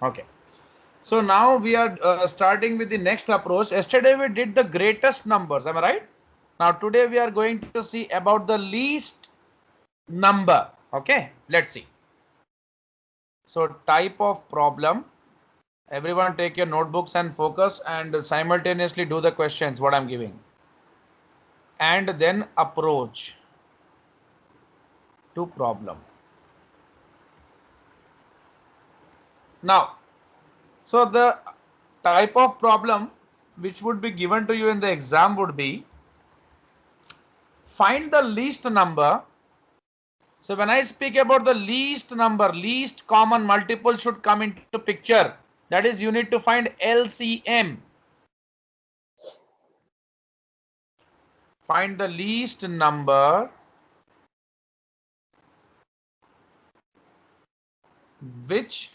Okay. So now we are starting with the next approach. Yesterday we did the greatest numbers. Am I right? Now today we are going to see about the least number. Okay. Let's see. So type of problem. Everyone take your notebooks and focus and simultaneously do the questions what I'm giving. And then approach to problem. Now, so the type of problem which would be given to you in the exam would be find the least number. So when I speak about the least number, least common multiple should come into picture. That is, you need to find LCM. Find the least number which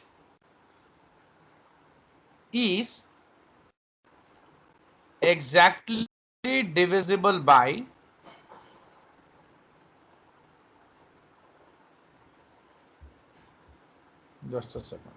is exactly divisible by just a second.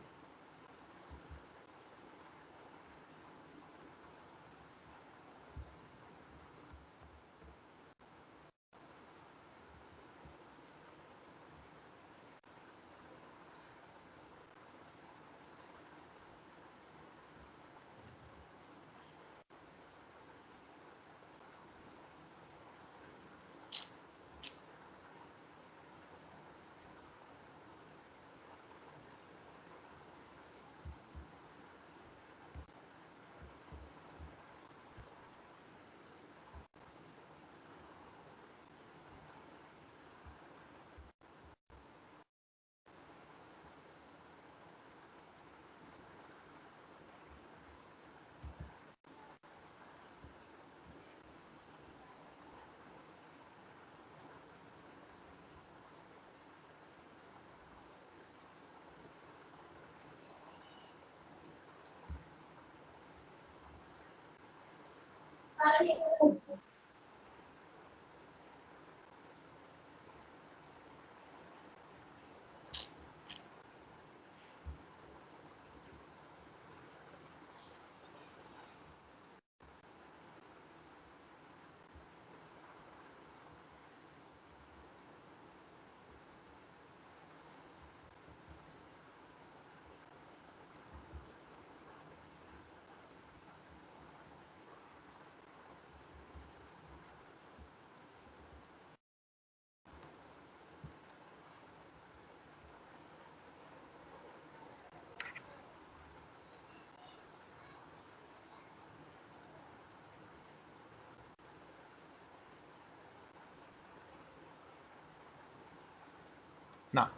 Now,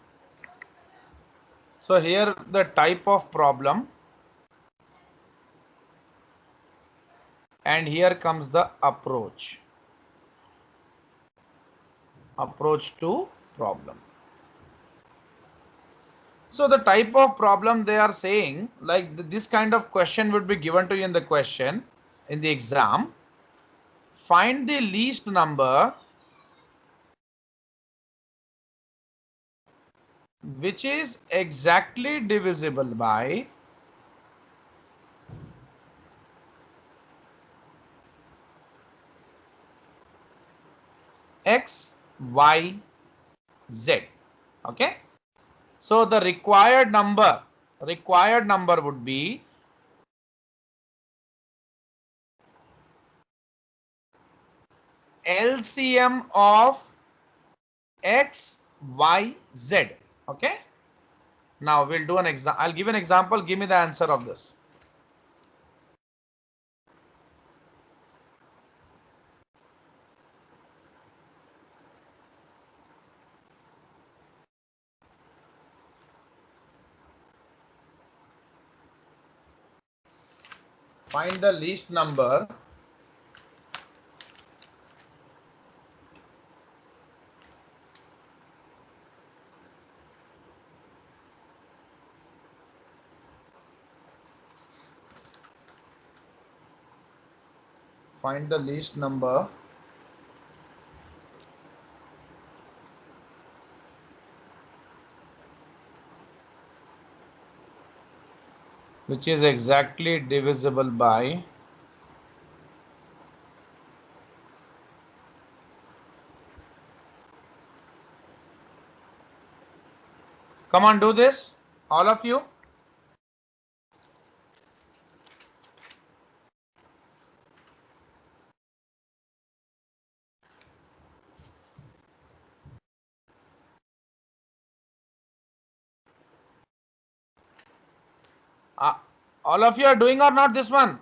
so here the type of problem, and here comes the approach to problem. So the type of problem they are saying, like this kind of question would be given to you in the question in the exam. Find the least number which is exactly divisible by x, y, z. Okay. So the required number would be LCM of x, y, z. Okay. Now we'll do an example. I'll give an example. Give me the answer of this. Find the least number find the least number which is exactly divisible by come on, do this, all of you. All of you are doing or not this one?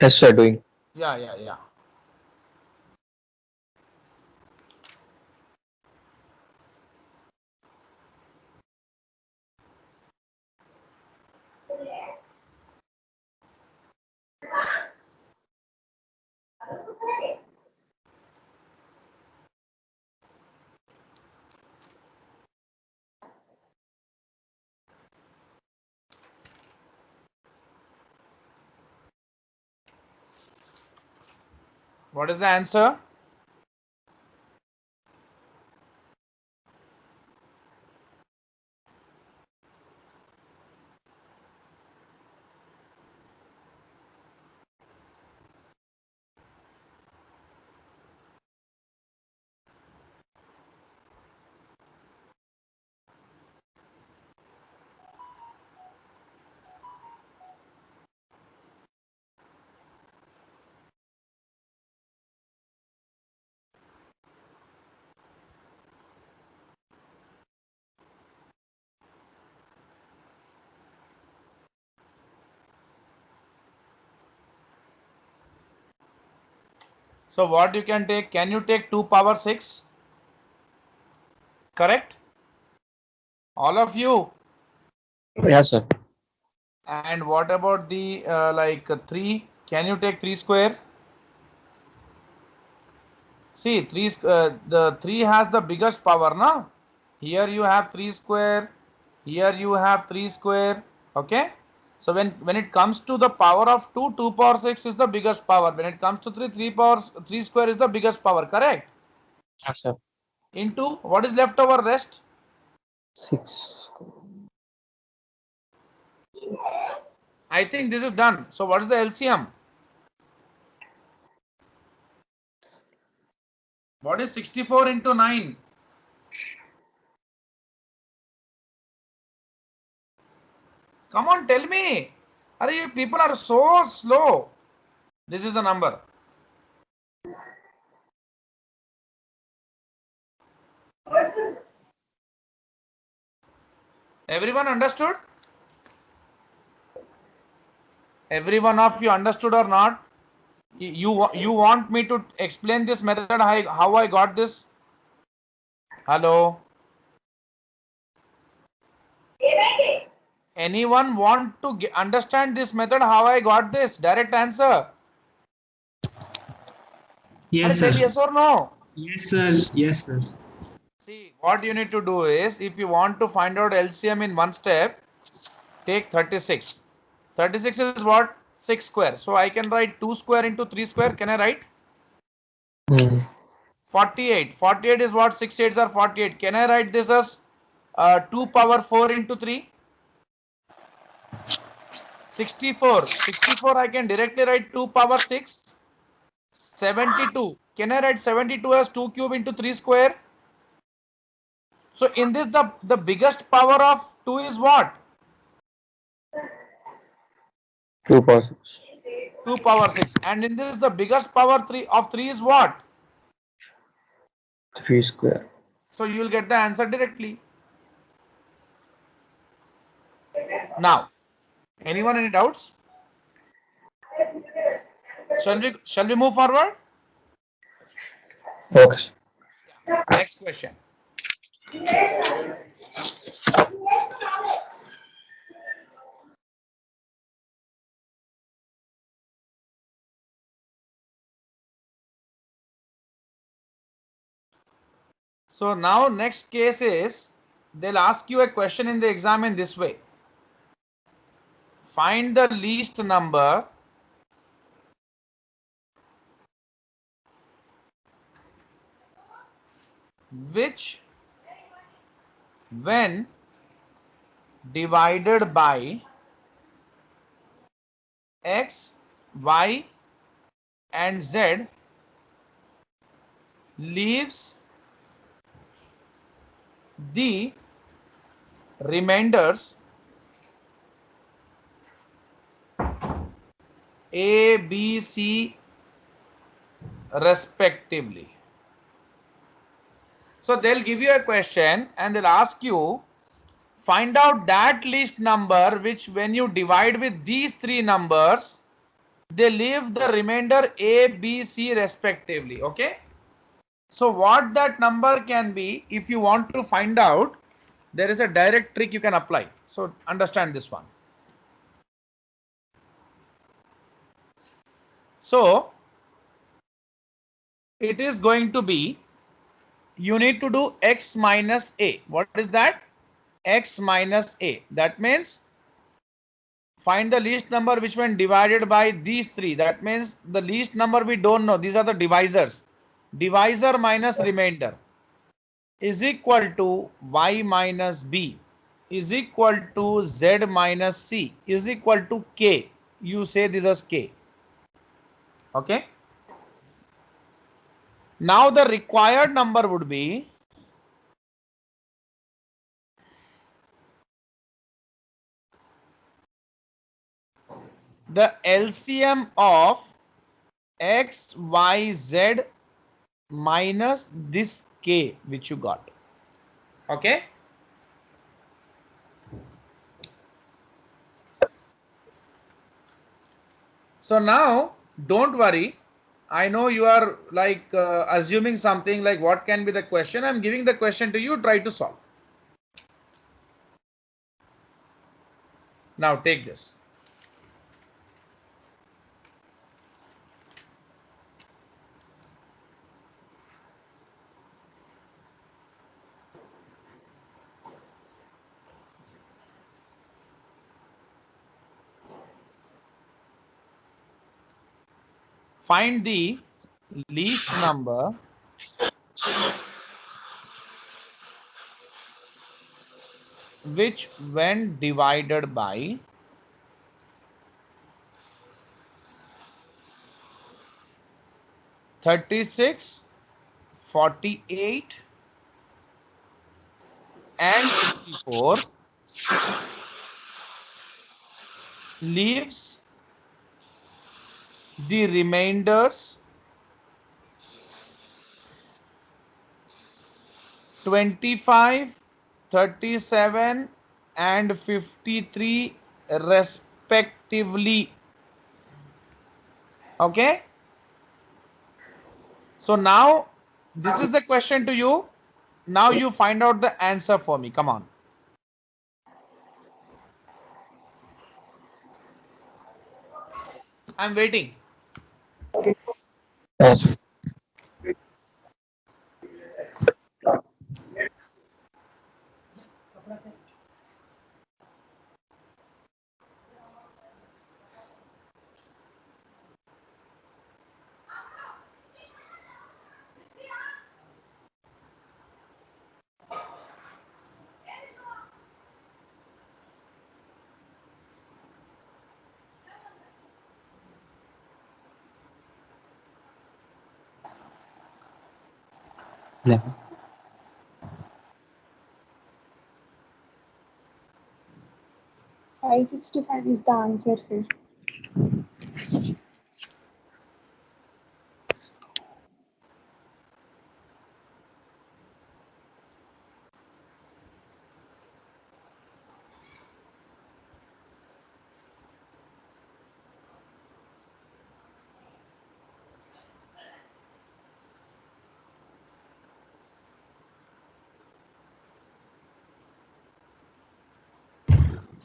Yes, sir, doing. Yeah. What is the answer? So what you can take? Can you take 2 power 6? Correct? All of you. Yes, sir. And what about the 3? Can you take 3 square? See, the 3 has the biggest power, no? Here you have 3 square. Here you have 3 square. Okay? So when it comes to the power of 2, 2 power 6 is the biggest power. When it comes to 3, 3 square is the biggest power. Correct? Yes, sir. Into what is left over rest? 6. I think this is done. So what is the LCM? What is 64 into 9? Come on, tell me. Are you people are so slow? This is the number. Everyone understood? Every one of you understood or not? You want me to explain this method, how I got this? Hello? Anyone want to understand this method, how I got this? Direct answer. Yes, Tell sir. yes or no. Yes, sir. Yes, sir. See, what you need to do is, if you want to find out LCM in one step, take 36. 36 is what? 6 square. So I can write 2 square into 3 square. Can I write? Hmm. 48. 48 is what? 6 8s are 48. Can I write this as 2 power 4 into 3? 64. 64 I can directly write 2 power 6. 72. Can I write 72 as 2 cube into 3 square? So in this the biggest power of 2 is what? 2 power 6. 2 power 6. And in this the biggest power 3 of 3 is what? 3 square. So you will get the answer directly. Now, anyone any doubts? Shall we move forward? Okay, sir. Next question. So now next case is, they'll ask you a question in the exam in this way. Find the least number which, when divided by x, y, and z leaves the remainders A, B, C respectively. So they'll give you a question and they'll ask you, find out that least number which when you divide with these three numbers, they leave the remainder A, B, C respectively. Okay. So what that number can be, if you want to find out, there is a direct trick you can apply. So understand this one. So it is going to be, you need to do x minus a. What is that? X minus a. That means find the least number which when divided by these three. That means the least number we don't know. These are the divisors. Divisor minus remainder is equal to y minus b is equal to z minus c is equal to k. You say this as k. Okay. Now the required number would be the LCM of x, y, z minus this k which you got. Okay. So now don't worry. I know you are like assuming something like what can be the question. I'm giving the question to you. Try to solve. Now take this. Find the least number which when divided by 36, 48 and 64 leaves the remainders 25, 37 and 53 respectively. Okay. So now this is the question to you. Now you find out the answer for me. Come on. I'm waiting. Yes. Yeah. 565 is the answer, sir.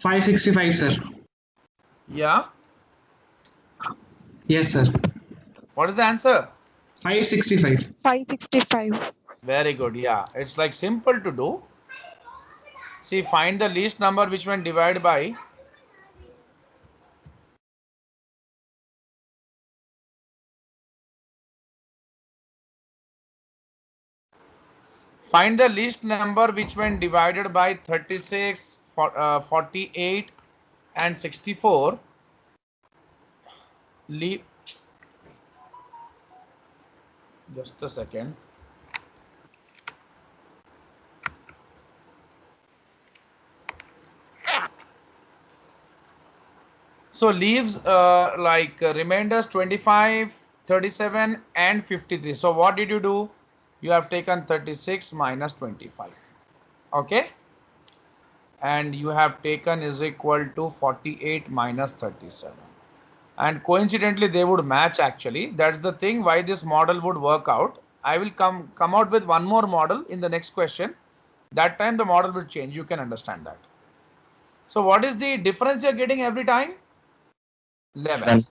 Five 65, sir. Yeah. Yes, sir. What is the answer? 565. 565. Very good. Yeah. It's like simple to do. See, find the least number which when divided by find the least number which when divided by 36, 48 and 64 leave. Just a second. So leaves remainders 25, 37 and 53. So what did you do? You have taken 36 minus 25. Okay. And you have taken is equal to 48 minus 37. And coincidentally they would match actually. That's the thing why this model would work out. I will come out with one more model in the next question. That time the model will change. You can understand that. So what is the difference you're getting every time? 11.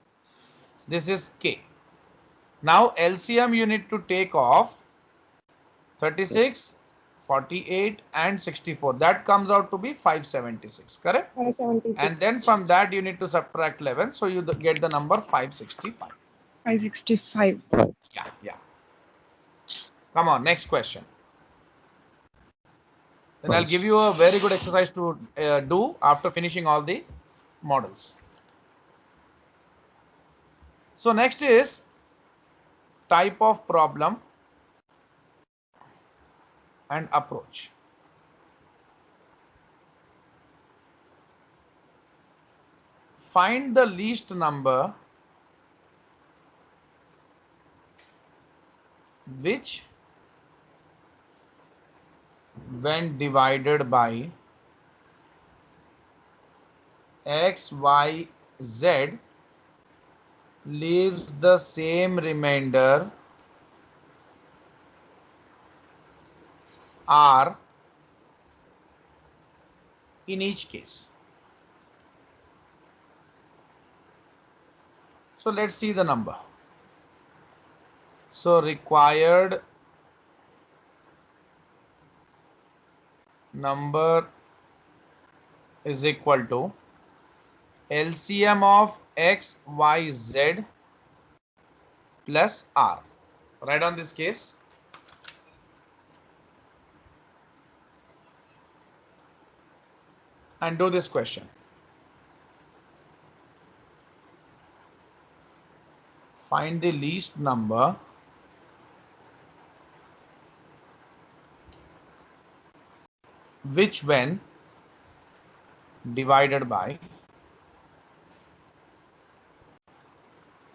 This is K. Now LCM you need to take off 36, 48 and 64. That comes out to be 576, correct? 576. And then from that you need to subtract 11. So you get the number 565. 565. Yeah. Come on, next question. Then I'll give you a very good exercise to do after finishing all the models. So next is type of problem and approach. Find the least number which when divided by x, y, z leaves the same remainder r in each case. So let's see the number. So required number is equal to LCM of x, y, z plus r. Write on this case. And do this question. Find the least number which when divided by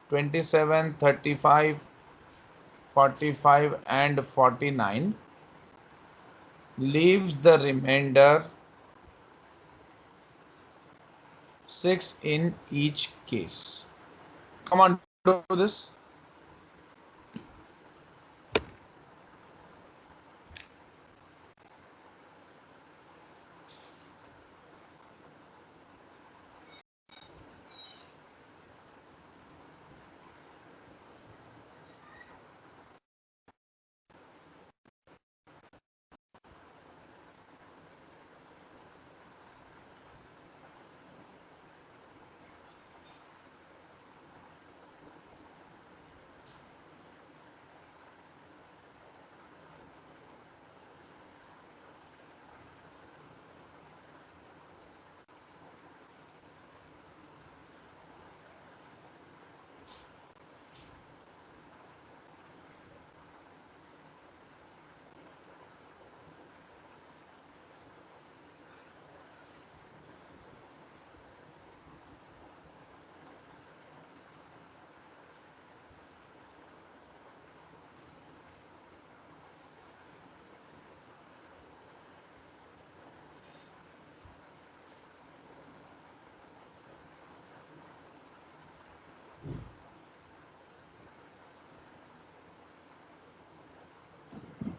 27, 35, 45 and 49 leaves the remainder 6 in each case. Come on, do this.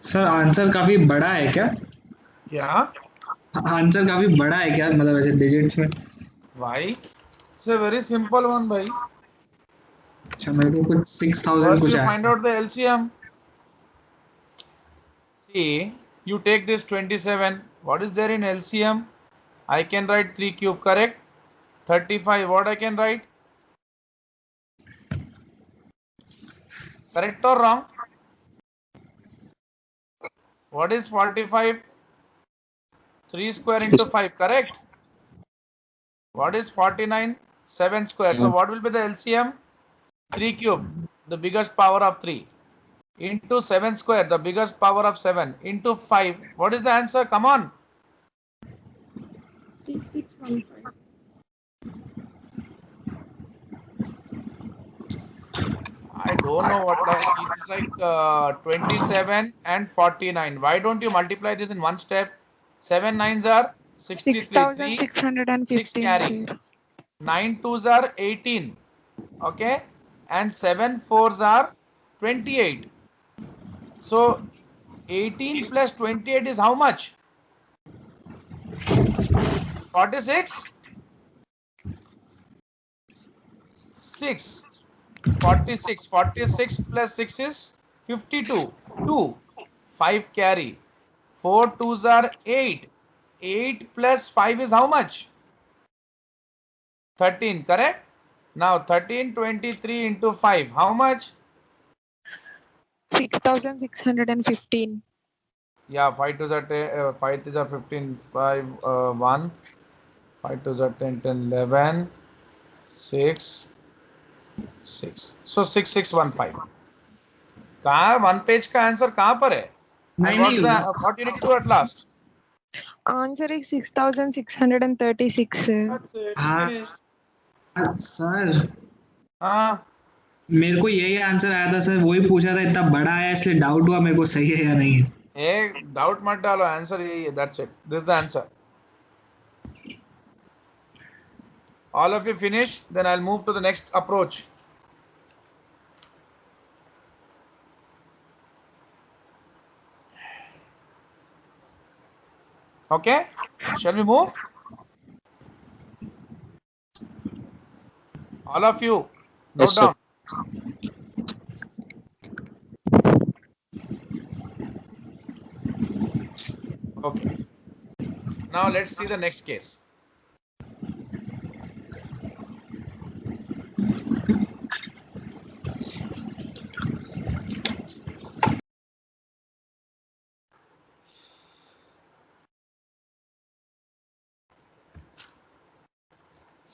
Sir answer काफी बड़ा है क्या? क्या? Answer काफी बड़ा है क्या, मतलब ऐसे डिजिट्स में? Why? It's a very simple one, bhai. अच्छा, मेरे को कुछ 6000 First कुछ you आया find sir. out the LCM. See, you take this 27. What is there in LCM? I can write 3 cube, correct? 35, what I can write? Correct or wrong? What is 45? 3 square into 5, correct? What is 49? 7 square. So what will be the LCM? 3 cube, the biggest power of 3, into 7 square, the biggest power of 7, into 5. What is the answer? Come on. 3615. I don't know what, like it is like 27 and 49. Why don't you multiply this in one step? 7 nines are 63, 3, 6 6615, carry. sir. 9 twos are 18. Okay. And 7 fours are 28. So 18 plus 28 is how much? 46? 6. 46. 46 plus 6 is 52. 2. 5 carry. 4 twos are 8. 8 plus 5 is how much? 13, correct? Now 1323 into 5. How much? 6615. Yeah, 5 twos are 5 twos are 15. 5 1. 5 twos are 10, 10, 11. 6. 6. So 6615. कहाँ one page का answer कहाँ पर है? I नहीं got the नहीं what you need to do at last. Answer is 6636, sir. That's it. हाँ Finished. Sir हाँ मेरे को यही आंसर आया था सर, वही पूछा था, इतना बड़ा आया इसलिए डाउट हुआ मेरे को सही है या नहीं है। एक डाउट मत डालो, आंसर यही है. That's it. This is the answer. All of you finish, then I'll move to the next approach. Okay, shall we move? All of you, note Yes, sir. down. Okay, now let's see the next case.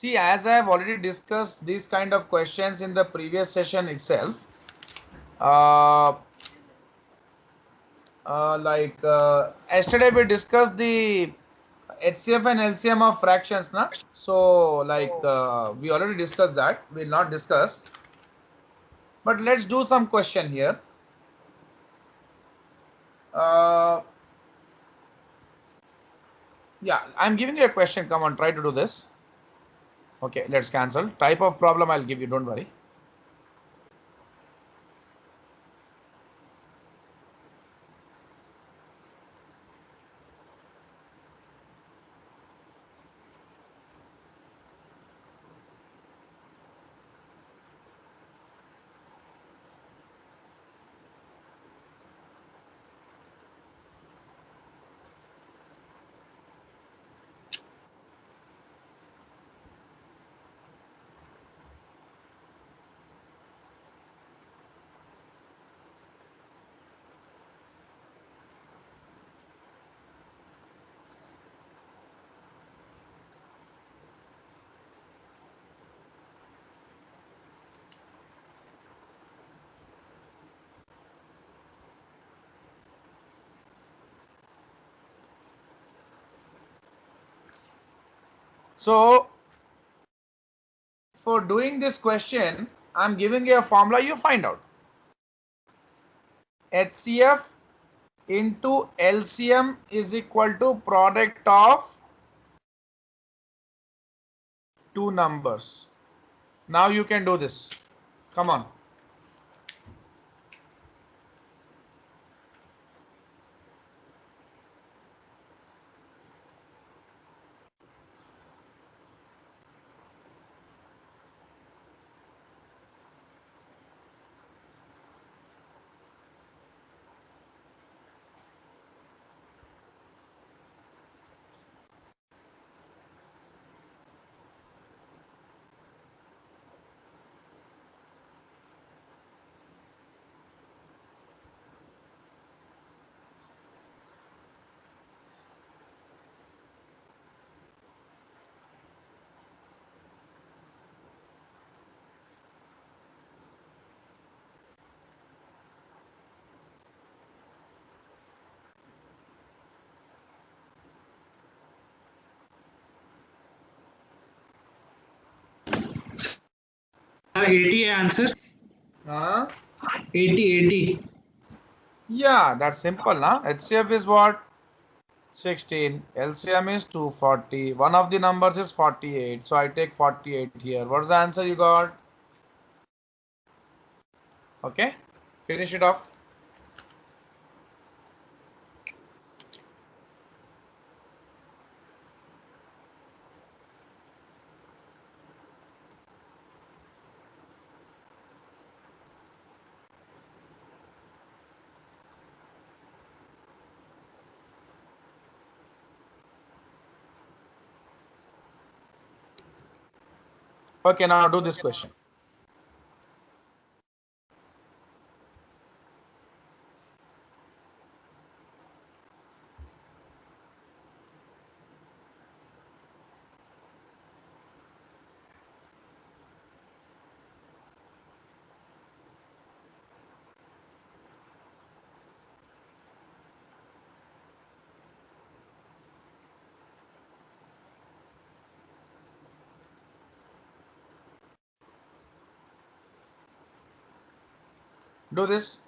See, as I have already discussed these kind of questions in the previous session itself, uh, yesterday we discussed the HCF and LCM of fractions, na? So we already discussed that. We'll not discuss, but let's do some question here. Yeah, I'm giving you a question. Come on, try to do this. Okay, let's cancel. Type of problem I'll give you. Don't worry. So for doing this question, I'm giving you a formula. You find out. HCF into LCM is equal to product of two numbers. Now you can do this. Come on. Sir 80 है answer. Huh? 80. Yeah, that's simple, na? HCF is what? 16. LCM is 240. One of the numbers is 48. So I take 48 here. What's the answer you got? Okay, finish it off. Okay, now do this question. Do this.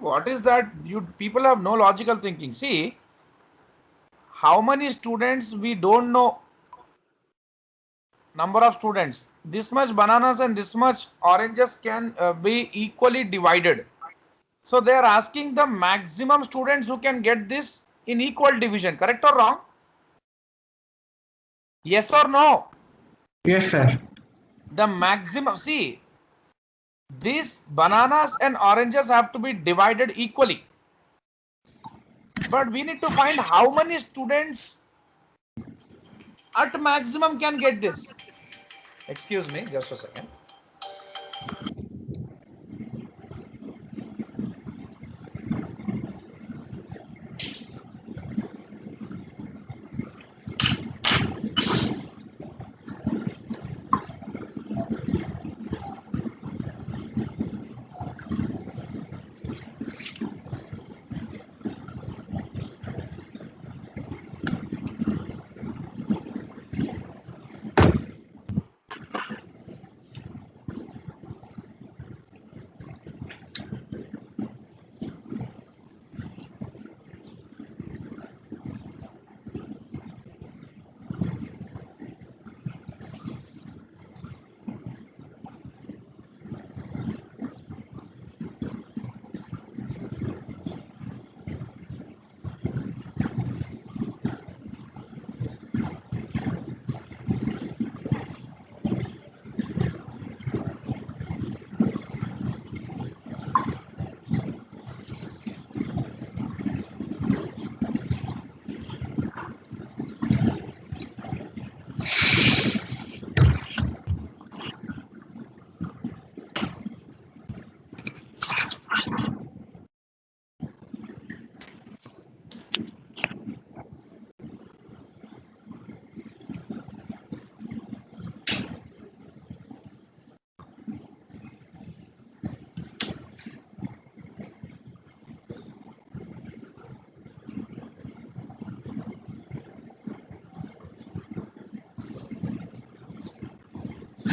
What is that? You people have no logical thinking. See, how many students we don't know. Number of students. This much bananas and this much oranges can be equally divided. So they are asking the maximum students who can get this in equal division. Correct or wrong? Yes or no? Yes, sir. The maximum. See, these bananas and oranges have to be divided equally. But we need to find how many students at maximum can get this. Excuse me, just a second.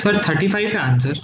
Sir 35 है answer.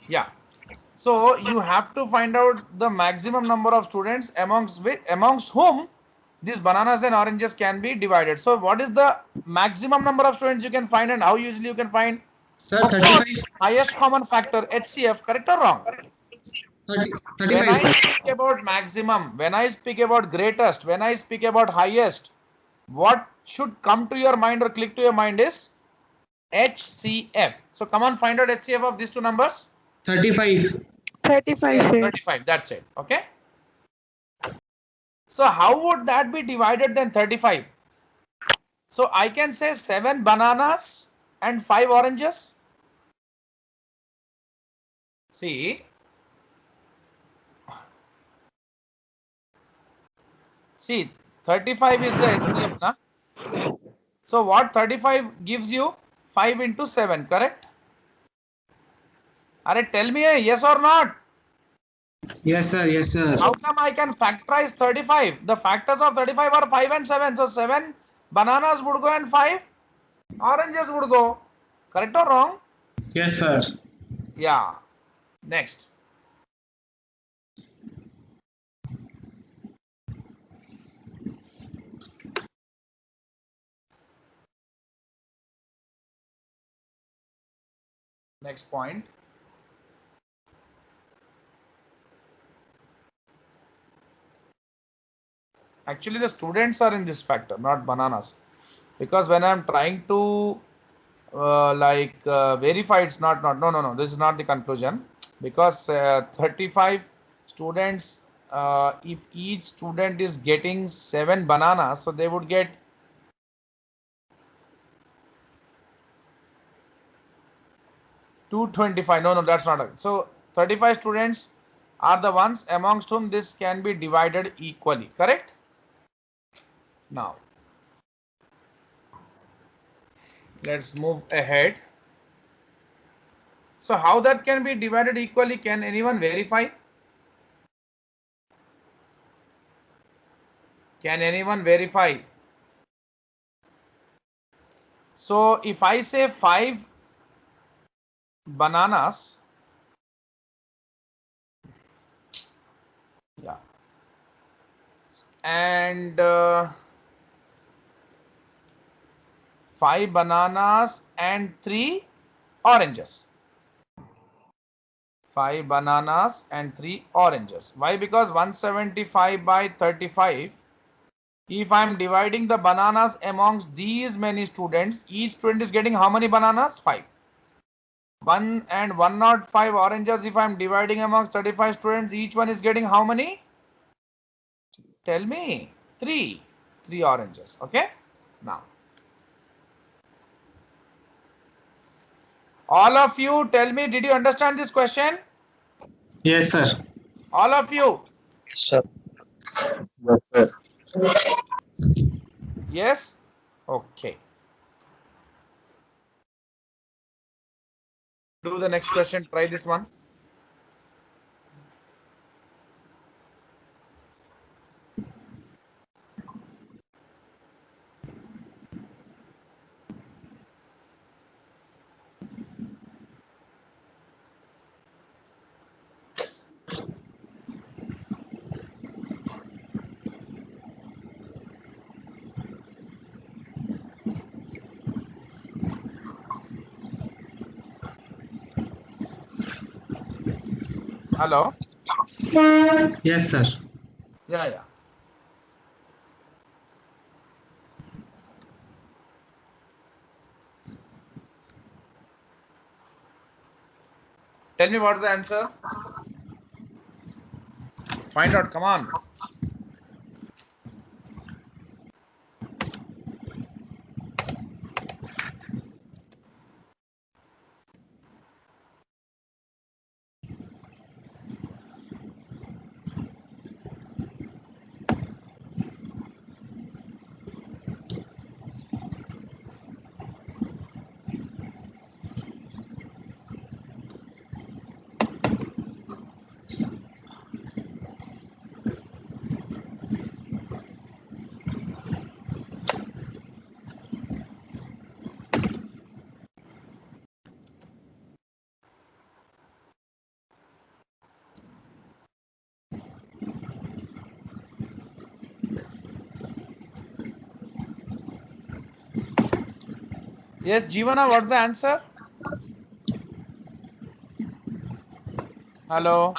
Yeah. So you have to find out the maximum number of students amongst whom these bananas and oranges can be divided. So what is the maximum number of students you can find and how usually you can find? Sir, Of 35. course, highest common factor HCF, correct or wrong? 30, When 35, I sir. speak about maximum, when I speak about greatest, when I speak about highest, what should come to your mind or click to your mind is HCF. So come on, find out HCF of these two numbers. 35. 35, sir. 35. That's it. Okay. So how would that be divided then 35? So I can say 7 bananas and 5 oranges. See. See, 35 is the HCF, na? So what 35 gives you? 5 into 7, correct? Are tell me yes or not? Yes, sir. Yes, sir. How come I can factorize 35? The factors of 35 are 5 and 7. So 7 bananas would go and 5 oranges would go. Correct or wrong? Yes, sir. Yeah. Next. Next point. Actually, the students are in this factor, not bananas. Because when I'm trying to verify, it's not, no, this is not the conclusion. Because 35 students, if each student is getting 7 bananas, so they would get 225. No, that's not it. So 35 students are the ones amongst whom this can be divided equally, correct? Now, let's move ahead. So how that can be divided equally? Can anyone verify? Can anyone verify? So if I say 5 bananas, yeah, and 5 bananas and 3 oranges. 5 bananas and 3 oranges. Why? Because 175 by 35. If I am dividing the bananas amongst these many students, each student is getting how many bananas? 5. 1 and 105 oranges. If I am dividing amongst 35 students, each one is getting how many? Tell me. 3. 3 oranges. Okay. Now, all of you tell me, did you understand this question? Yes, sir. All of you? Sir. Yes, sir. Yes? Okay. Do the next question. Try this one. Hello? Yes, sir. Yeah. Tell me what's the answer. Find out. Come on. Yes, Jeevana, what's the answer? Hello.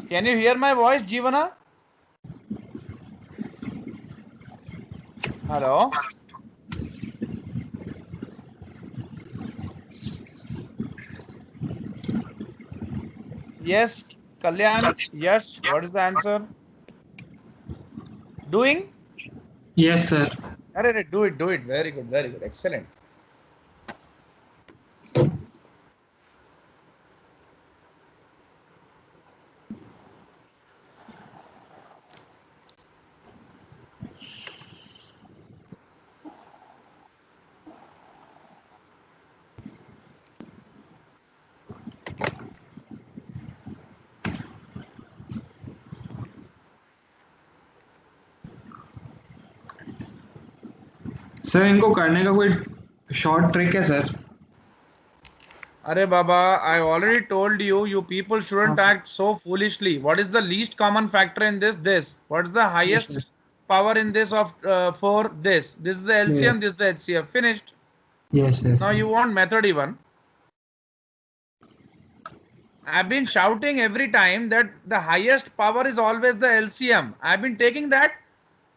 Can you hear my voice, Jeevana? Hello. Yes, Kalyan. Yes, what is the answer? Doing? Yes, sir. Do it, do it. Very good, very good. Excellent. Sir इनको करने का कोई short trick है sir? Are Baba, I already told you, you people shouldn't act so foolishly. What is the least common factor in this? This. What is the Yes, highest sir. power in this of for this? This is the LCM, Yes. this is the HCF. Finished. Yes, sir. Now you want method even. I've been shouting every time that the highest power is always the LCM. I've been taking that,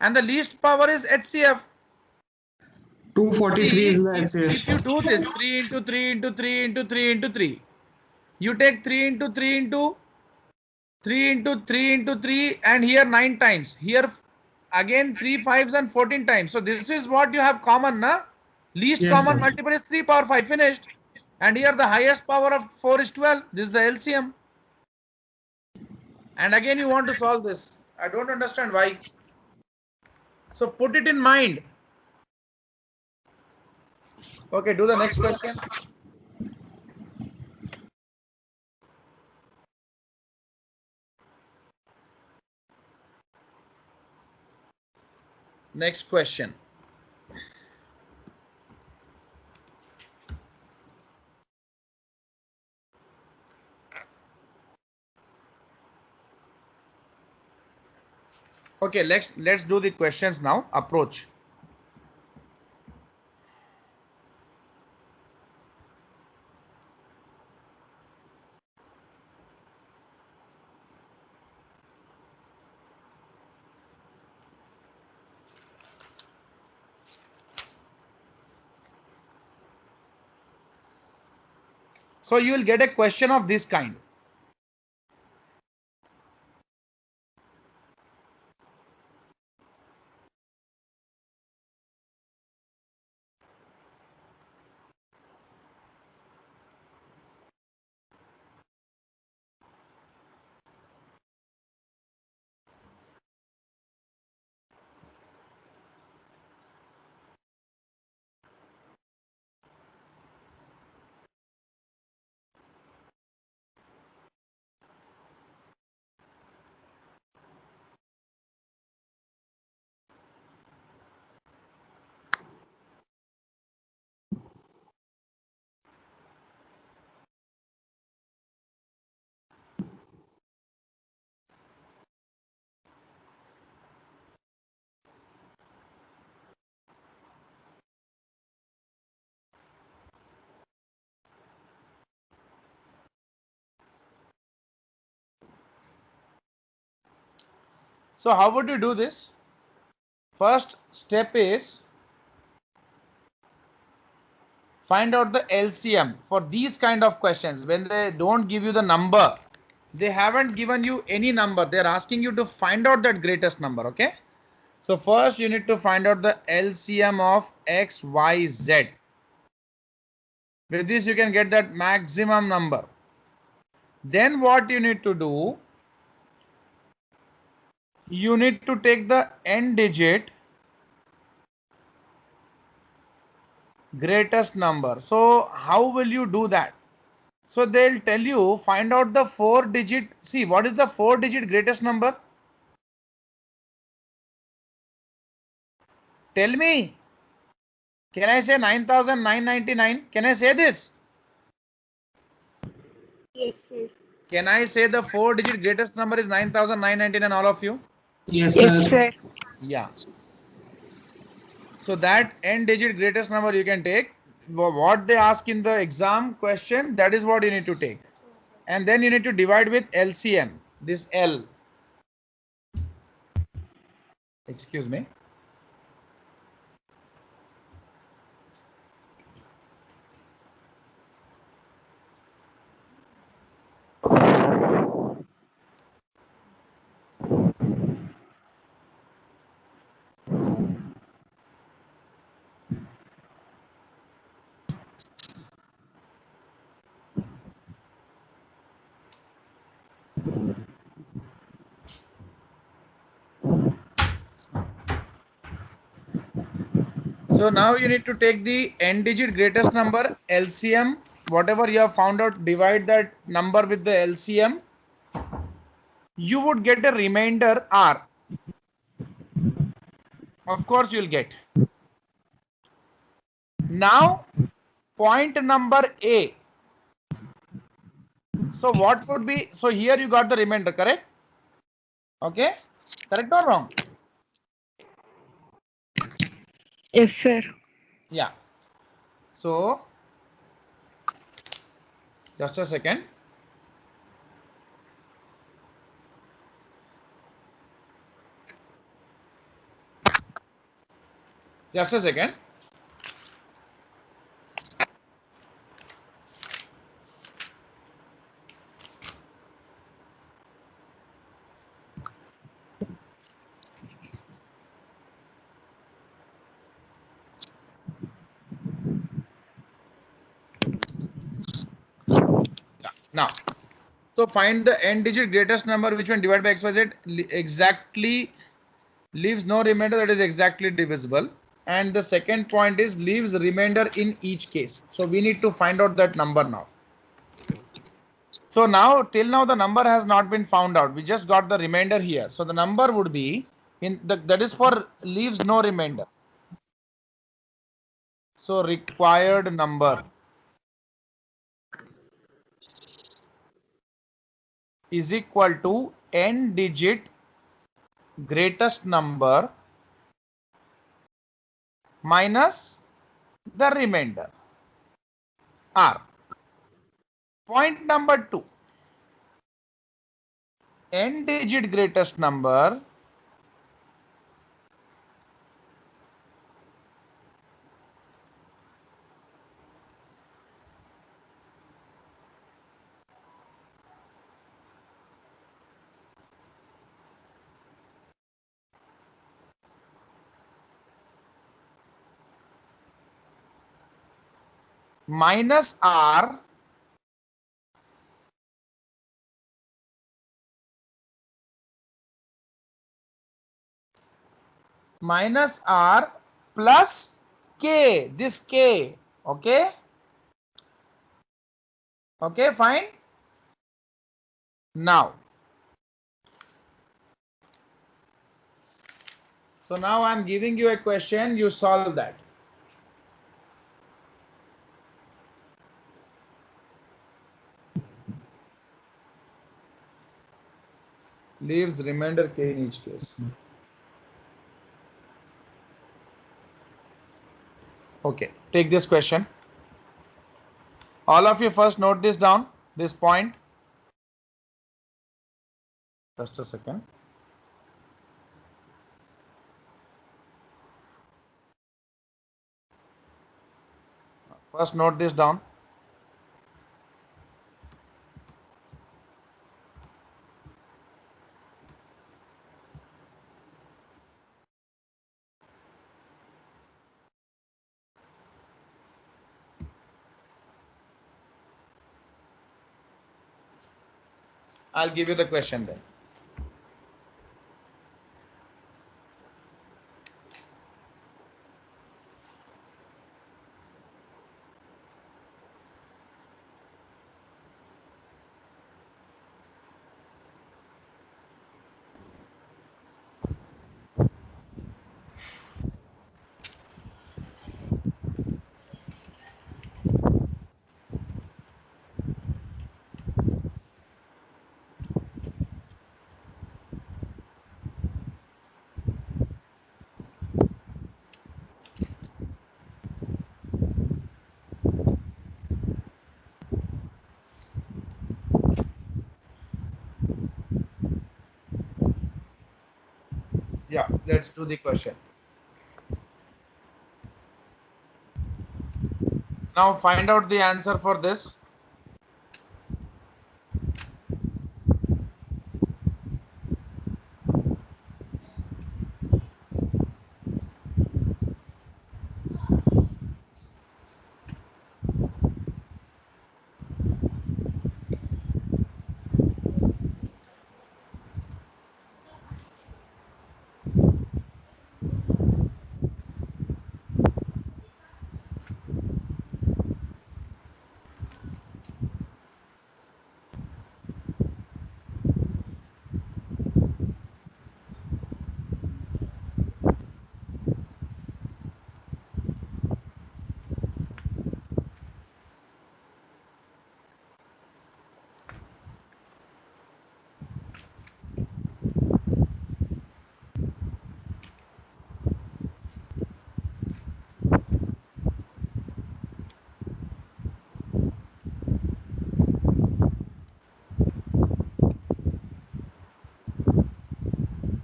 and the least power is HCF. 243 is See, the if you LCF. do this 3 into 3 into 3 into 3 into 3, you take 3 into 3 into 3 into 3 into 3, and here 9 times. Here again 3 fives and 14 times. So this is what you have common, na? Least Yes, common sir. multiple is 3 power 5. Finished. And here the highest power of 4 is 12. This is the LCM. And again you want to solve this. I don't understand why. So put it in mind. Okay, do the next question. Next question. Okay, let's do the questions now. Approach. So you will get a question of this kind. So how would you do this? First step is find out the LCM for these kind of questions. When they don't give you the number, they haven't given you any number. They're asking you to find out that greatest number. Okay. So first you need to find out the LCM of X, Y, Z. With this you can get that maximum number. Then what you need to do? You need to take the n digit greatest number. So how will you do that? So they'll tell you find out the 4-digit. See, what is the 4-digit greatest number? Tell me. Can I say 9,999? Can I say this? Yes, sir. Can I say the 4-digit greatest number is 9,999, all of you? Yes, Yes, sir. sir. Yeah. So that n digit greatest number you can take. What they ask in the exam question, that is what you need to take. And then you need to divide with LCM. This L. Excuse me. So now you need to take the n digit greatest number LCM, whatever you have found out, divide that number with the LCM. You would get a remainder R. Of course, you'll get. Now, point number A. So what would be? So here you got the remainder, correct? Okay, correct or wrong? Yes, sir. Yeah. So just a second. Just a second. Yeah. Now, so find the n digit greatest number which when divided by xyz exactly leaves no remainder, that is exactly divisible. And the second point is leaves remainder in each case. So we need to find out that number now. So now till now the number has not been found out. We just got the remainder here. So the number would be in the, that is for leaves no remainder. So required number is equal to n digit greatest number minus the remainder R. Point number 2, n digit greatest number minus R minus R plus K, this K, okay? Okay, fine. Now, so now I'm giving you a question, you solve that. Leaves remainder K in each case. Okay, take this question. All of you first note this down, this point. Just a second. First note this down. I'll give you the question then. Yeah, let's do the question. Now find out the answer for this.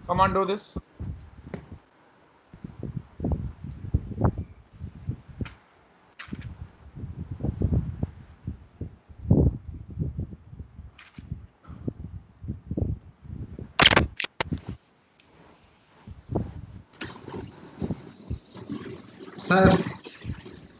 Come on, do this. Sir